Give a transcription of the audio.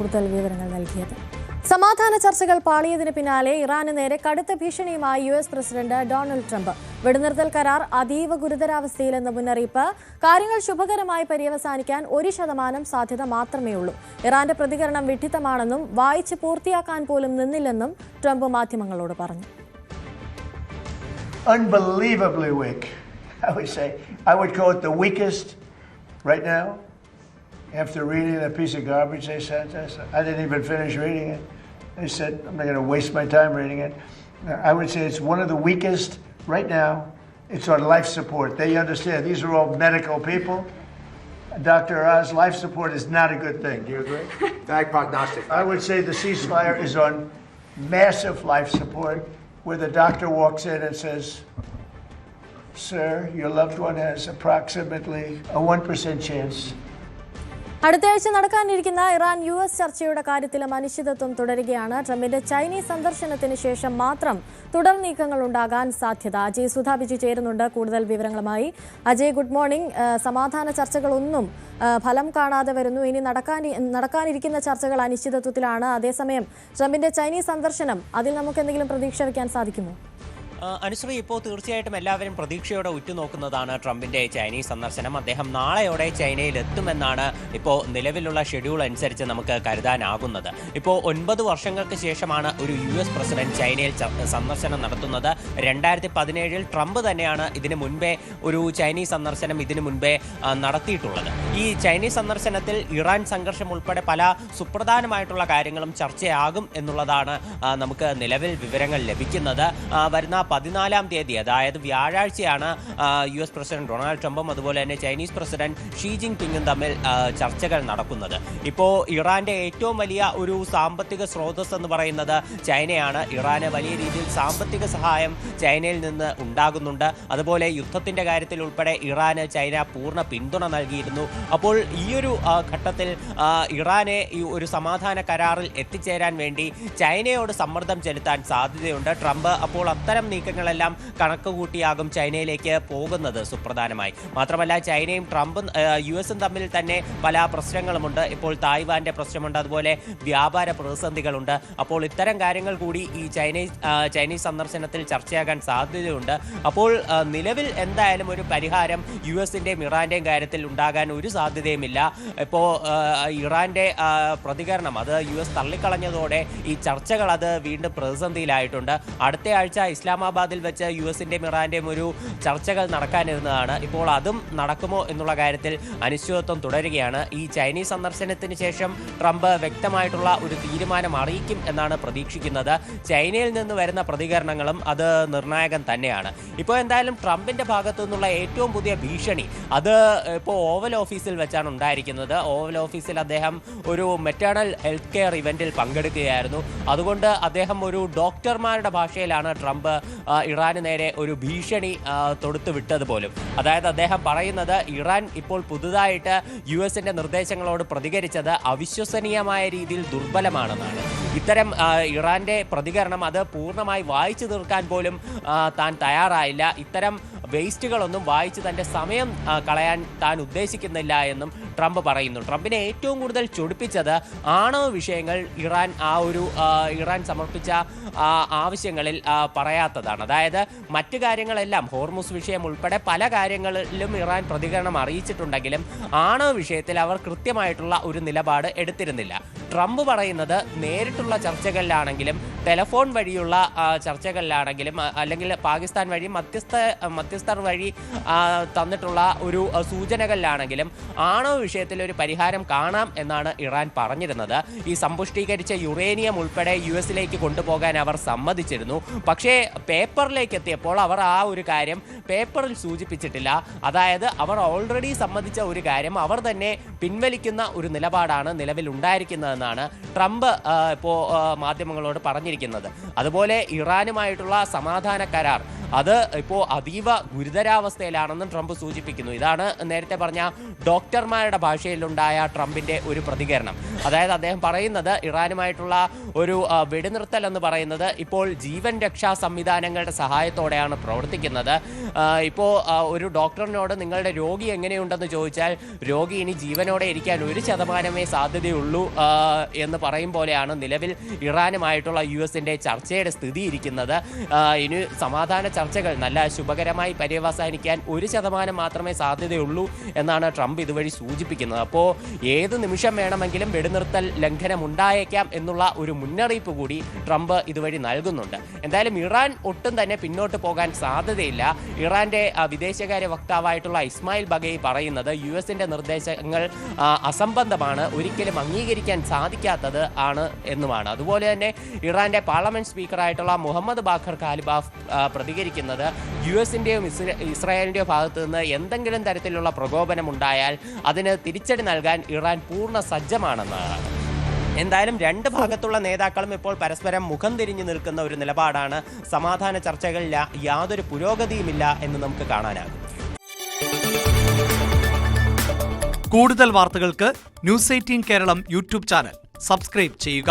കൂടുതൽ വിവരങ്ങൾ നൽകിയത്. സമാധാന ചർച്ചകൾ പാളിയതിന് പിന്നാലെ ഇറാന് നേരെ കടുത്ത ഭീഷണിയുമായി യുഎസ് പ്രസിഡന്റ് ഡൊണാൾഡ് ട്രംപ്. വെടിനിർത്തൽ കരാർ അതീവ ഗുരുതരാവസ്ഥയിലെന്ന മുന്നറിയിപ്പ്. കാര്യങ്ങൾ ശുഭകരമായി പര്യവസാനിക്കാൻ 1% സാധ്യത മാത്രമേയുള്ളൂ. ഇറാന്റെ പ്രതികരണം വിഡ്ഢിത്തമാണെന്നും വായിച്ച് പൂർത്തിയാക്കാൻ പോലും നിന്നില്ലെന്നും ട്രംപ് മാധ്യമങ്ങളോട് പറഞ്ഞു. Unbelievably weak, I would say. I would call it the weakest right now. After reading that piece of garbage they sent us, I didn't even finish reading it. They said, I'm not going to waste my time reading it. I would say it's one of the weakest right now. It's on life support. They understand. These are all medical people. Dr. Oz, life support is not a good thing. Do you agree? Bad prognostic. I would say the ceasefire is on massive life support, where the doctor walks in and says, sir, your loved one has approximately a 1% chance. അടുത്തയാഴ്ച നടക്കാനിരിക്കുന്ന Iran US ചർച്ചയുടെ കാര്യത്തിലും അനിശ്ചിതത്വം തുടരുകയാണ്. ട്രംപിന്റെ Chinese സന്ദർശനത്തിന് ശേഷം മാത്രം തുടർ നീക്കങ്ങൾ ഉണ്ടാകാൻ സാധ്യത. അജയ് സുധാബിജി ചേരുന്നുണ്ട് കൂടുതൽ വിവരങ്ങളുമായി. Ajay, good morning. സമാധാന ചർച്ചകളൊന്നും ഫലം കാണാതെ വരുന്നു. ഇനി നടക്കാനിരിക്കുന്ന ചർച്ചകൾ അനിശ്ചിതത്വത്തിലാണ്. അതേസമയം ട്രംപിന്റെ ചൈനീസ് സന്ദർശനം, അതിൽ നമുക്ക് എന്തെങ്കിലും പ്രതീക്ഷ വയ്ക്കാൻ സാധിക്കുമോ? അനുശ്രീ, ഇപ്പോൾ തീർച്ചയായിട്ടും എല്ലാവരും പ്രതീക്ഷയോടെ ഉറ്റുനോക്കുന്നതാണ് ട്രംപിന്റെ ചൈനീസ് സന്ദർശനം. അദ്ദേഹം നാളെയോടെ ചൈനയിൽ എത്തുമെന്നാണ് ഇപ്പോൾ നിലവിലുള്ള ഷെഡ്യൂൾ അനുസരിച്ച് നമുക്ക് കരുതാനാകുന്നത്. ഇപ്പോൾ 9 വർഷങ്ങൾക്ക് ശേഷമാണ് ഒരു US പ്രസിഡന്റ് ചൈനയിൽ സന്ദർശനം നടത്തുന്നത്. 2017 ട്രംപ് തന്നെയാണ് ഇതിനു മുൻപേ ഒരു ചൈനീസ് സന്ദർശനം നടത്തിയിട്ടുള്ളത്. ഈ ചൈനീസ് സന്ദർശനത്തിൽ ഇറാൻ സംഘർഷം ഉൾപ്പെടെ പല സുപ്രധാനമായിട്ടുള്ള കാര്യങ്ങളും ചർച്ചയാകും എന്നുള്ളതാണ് നമുക്ക് നിലവിൽ വിവരങ്ങൾ ലഭിക്കുന്നത്. വരുന്ന 14-ാം തീയതി, അതായത് വ്യാഴാഴ്ചയാണ് US പ്രസിഡന്റ് ഡൊണാൾഡ് ട്രംപും അതുപോലെ തന്നെ ചൈനീസ് പ്രസിഡന്റ് ഷീ ജിൻ പിങ്ങും തമ്മിൽ ചർച്ചകൾ നടക്കുന്നത്. ഇപ്പോൾ ഇറാന്റെ ഏറ്റവും വലിയ ഒരു സാമ്പത്തിക സ്രോതസ് എന്ന് പറയുന്നത് ചൈനയാണ്. ഇറാന് വലിയ രീതിയിൽ സാമ്പത്തിക സഹായം ചൈനയിൽ നിന്ന് ഉണ്ടാകുന്നുണ്ട്. അതുപോലെ യുദ്ധത്തിന്റെ കാര്യത്തിൽ ഉൾപ്പെടെ ഇറാന് ചൈന പൂർണ്ണ പിന്തുണ നൽകിയിരുന്നു. അപ്പോൾ ഈ ഒരു ഘട്ടത്തിൽ ഇറാനെ ഈ ഒരു സമാധാന കരാറിൽ എത്തിച്ചേരാൻ വേണ്ടി ചൈനയോട് സമ്മർദ്ദം ചെലുത്താൻ സാധ്യതയുണ്ട്. ട്രംപ് അപ്പോൾ അത്തരം നീക്കങ്ങളെല്ലാം കണക്ക് കൂട്ടിയാകും ചൈനയിലേക്ക് പോകുന്നത് സുപ്രധാനമായി. മാത്രമല്ല, ചൈനയും ട്രംപും US തമ്മിൽ തന്നെ പല പ്രശ്നങ്ങളുമുണ്ട്. ഇപ്പോൾ തായ്വാന്റെ പ്രശ്നമുണ്ട്, അതുപോലെ വ്യാപാര പ്രതിസന്ധികളുണ്ട്. അപ്പോൾ ഇത്തരം കാര്യങ്ങൾ കൂടി ഈ ചൈനീസ് സന്ദർശനത്തിൽ ചർച്ചയാകാൻ സാധ്യതയുണ്ട്. അപ്പോൾ നിലവിൽ എന്തായാലും ഒരു പരിഹാരം US-ന്റെയും ഇറാന്റെയും കാര്യത്തിൽ ഉണ്ടാകാൻ ഒരു സാധ്യതയുമില്ല. ഇപ്പോൾ ഇറാന്റെ പ്രതികരണം അത് US തള്ളിക്കളഞ്ഞതോടെ ഈ ചർച്ചകൾ അത് വീണ്ടും പ്രതിസന്ധിയിലായിട്ടുണ്ട്. അടുത്ത ആഴ്ച ഇസ്ലാമാബാദിൽ വെച്ച് US-ന്റെയും ഇറാന്റെയും ഒരു ചർച്ചകൾ നടക്കാനിരുന്നതാണ്. ഇപ്പോൾ അതും നടക്കുമോ എന്നുള്ള കാര്യത്തിൽ അനിശ്ചിതത്വം തുടരുകയാണ്. ഈ ചൈനീസ് സന്ദർശനത്തിന് ശേഷം ട്രംപ് വ്യക്തമായിട്ടുള്ള ഒരു തീരുമാനം അറിയിക്കും എന്നാണ് പ്രതീക്ഷിക്കുന്നത്. ചൈനയിൽ നിന്ന് വരുന്ന പ്രതികരണങ്ങളും അത് നിർണായകം തന്നെയാണ്. ഇപ്പോൾ എന്തായാലും ട്രംപിന്റെ ഭാഗത്തു നിന്നുള്ള ഏറ്റവും പുതിയ ഭീഷണി അത് ഇപ്പോൾ ഓവൽ ഓഫീസിൽ വെച്ചാണ് ഉണ്ടായിരിക്കുന്നത്. ഓവൽ ഓഫീസിൽ അദ്ദേഹം ഒരു മെറ്റേണൽ ഹെൽത്ത് കെയർ ഇവന്റിൽ പങ്കെടുക്കുകയായിരുന്നു. അതുകൊണ്ട് അദ്ദേഹം ഒരു ഡോക്ടർമാരുടെ ഭാഷയിലാണ് ട്രംപ് ഇറാന് നേരെ ഒരു ഭീഷണി തൊടുത്തു വിട്ടത് പോലും. അതായത് അദ്ദേഹം പറയുന്നത് ഇറാൻ ഇപ്പോൾ പുതുതായിട്ട് US-ന്റെ നിർദ്ദേശങ്ങളോട് പ്രതികരിച്ചത് അവിശ്വസനീയമായ രീതിയിൽ ദുർബലമാണെന്നാണ്. ഇത്തരം ഇറാന്റെ പ്രതികരണം അത് പൂർണ്ണമായി വായിച്ചു തീർക്കാൻ പോലും താൻ തയ്യാറായില്ല. ഇത്തരം വേസ്റ്റുകളൊന്നും വായിച്ച് തൻ്റെ സമയം കളയാൻ താൻ ഉദ്ദേശിക്കുന്നില്ല എന്നും ട്രംപ് പറയുന്നു. ട്രംപിനെ ഏറ്റവും കൂടുതൽ ചൊടിപ്പിച്ചത് ആണവ വിഷയങ്ങൾ ഇറാൻ സമർപ്പിച്ച ആവശ്യങ്ങളിൽ പറയാത്തതാണ്. അതായത് മറ്റു കാര്യങ്ങളെല്ലാം, ഹോർമുസ് വിഷയം ഉൾപ്പെടെ പല കാര്യങ്ങളിലും ഇറാൻ പ്രതികരണം അറിയിച്ചിട്ടുണ്ടെങ്കിലും ആണവ വിഷയത്തിൽ അവർ കൃത്യമായിട്ടുള്ള ഒരു നിലപാട് എടുത്തിരുന്നില്ല. ട്രംപ് പറയുന്നത് നേരിട്ടുള്ള ചർച്ചകളിലാണെങ്കിലും ടെലഫോൺ വഴിയുള്ള ചർച്ചകളിലാണെങ്കിലും അല്ലെങ്കിൽ പാകിസ്ഥാൻ വഴി മധ്യസ്ഥർ വഴി തന്നിട്ടുള്ള ഒരു സൂചനകളിലാണെങ്കിലും ആണവ വിഷയത്തിൽ ഒരു പരിഹാരം കാണാം എന്നാണ് ഇറാൻ പറഞ്ഞിരുന്നത്. ഈ സമ്പുഷ്ടീകരിച്ച യുറേനിയം ഉൾപ്പെടെ US-ലേക്ക് കൊണ്ടുപോകാൻ അവർ സമ്മതിച്ചിരുന്നു. പക്ഷേ പേപ്പറിലേക്ക് എത്തിയപ്പോൾ അവർ ആ ഒരു കാര്യം പേപ്പറിൽ സൂചിപ്പിച്ചിട്ടില്ല. അതായത് അവർ ഓൾറെഡി സമ്മതിച്ച ഒരു കാര്യം അവർ തന്നെ പിൻവലിക്കുന്ന ഒരു നിലപാടാണ് നിലവിൽ ഉണ്ടായിരിക്കുന്നതെന്നാണ് ട്രംപ് ഇപ്പോൾ മാധ്യമങ്ങളോട് പറഞ്ഞിരിക്കുന്നത്. അതുപോലെ ഇറാനുമായിട്ടുള്ള സമാധാന കരാർ അത് ഇപ്പോൾ അതീവ ഗുരുതരാവസ്ഥയിലാണെന്നും ട്രംപ് സൂചിപ്പിക്കുന്നു. ഇതാണ് നേരത്തെ പറഞ്ഞ ഡോക്ടർമാരുടെ ഭാഷയിലുണ്ടായ ട്രംപിന്റെ ഒരു പ്രതികരണം. അതായത് അദ്ദേഹം പറയുന്നത് ഇറാനുമായിട്ടുള്ള ഒരു വെടിനിർത്തൽ എന്ന് പറയുന്നത് ഇപ്പോൾ ജീവൻ രക്ഷാ സംവിധാനങ്ങളുടെ സഹായത്തോടെയാണ് പ്രവർത്തിക്കുന്നത്. ഇപ്പോൾ ഒരു ഡോക്ടറിനോട് നിങ്ങളുടെ രോഗി എങ്ങനെയുണ്ടെന്ന് ചോദിച്ചാൽ രോഗി ഇനി ജീവനോടെ ഇരിക്കാൻ 1% സാധ്യതയുള്ളൂ എന്ന് പറയും പോലെയാണ് നിലവിൽ ഇറാനുമായിട്ടുള്ള US-ന്റെ ചർച്ചയുടെ സ്ഥിതി ഇരിക്കുന്നത്. ഇനി സമാധാന ചർച്ചകൾ നല്ല ശുഭകരമായി പര്യവസാനിക്കാൻ 1% മാത്രമേ സാധ്യതയുള്ളൂ എന്നാണ് ട്രംപ് ഇതുവഴി സൂചിപ്പിക്കുന്നത്. അപ്പോൾ ഏത് നിമിഷം വേണമെങ്കിലും വെടിനിർത്തൽ ലംഘനം ഉണ്ടായേക്കാം എന്നുള്ള ഒരു മുന്നറിയിപ്പ് കൂടി ട്രംപ് ഇതുവഴി നൽകുന്നുണ്ട്. എന്തായാലും ഇറാൻ ഒട്ടും തന്നെ പിന്നോട്ട് പോകാൻ സാധ്യതയില്ല. ഇറാന്റെ വിദേശകാര്യ വക്താവായിട്ടുള്ള ഇസ്മായിൽ ബഗൈ പറയുന്നത് US-ന്റെ നിർദ്ദേശങ്ങൾ അസംബന്ധമാണ്, ഒരിക്കലും അംഗീകരിക്കാൻ സാധിക്കാത്തത് ആണ് എന്നുമാണ്. അതുപോലെ തന്നെ ഇറാന്റെ പാർലമെന്റ് സ്പീക്കറായിട്ടുള്ള മുഹമ്മദ് ബാഖർ ഖാലിബാഫ് പ്രതികരിക്കുന്നത് US-ന്റെയും ഇസ്രായേലിന്റെയും ഭാഗത്ത് നിന്ന് എന്തെങ്കിലും തരത്തിലുള്ള പ്രകോപനം ഉണ്ടായാൽ അതിന് തിരിച്ചടി നൽകാൻ ഇറാൻ പൂർണ്ണ സജ്ജമാണെന്നാണ്. എന്തായാലും രണ്ട് ഭാഗത്തുള്ള നേതാക്കളും ഇപ്പോൾ പരസ്പരം മുഖം തിരിഞ്ഞു നിൽക്കുന്ന ഒരു നിലപാടാണ്. സമാധാന ചർച്ചകളിൽ യാതൊരു പുരോഗതിയുമില്ല എന്ന് നമുക്ക് കാണാനാകും. കൂടുതൽ വാർത്തകൾക്ക് News 18 Keralam YouTube channel subscribe ചെയ്യുക.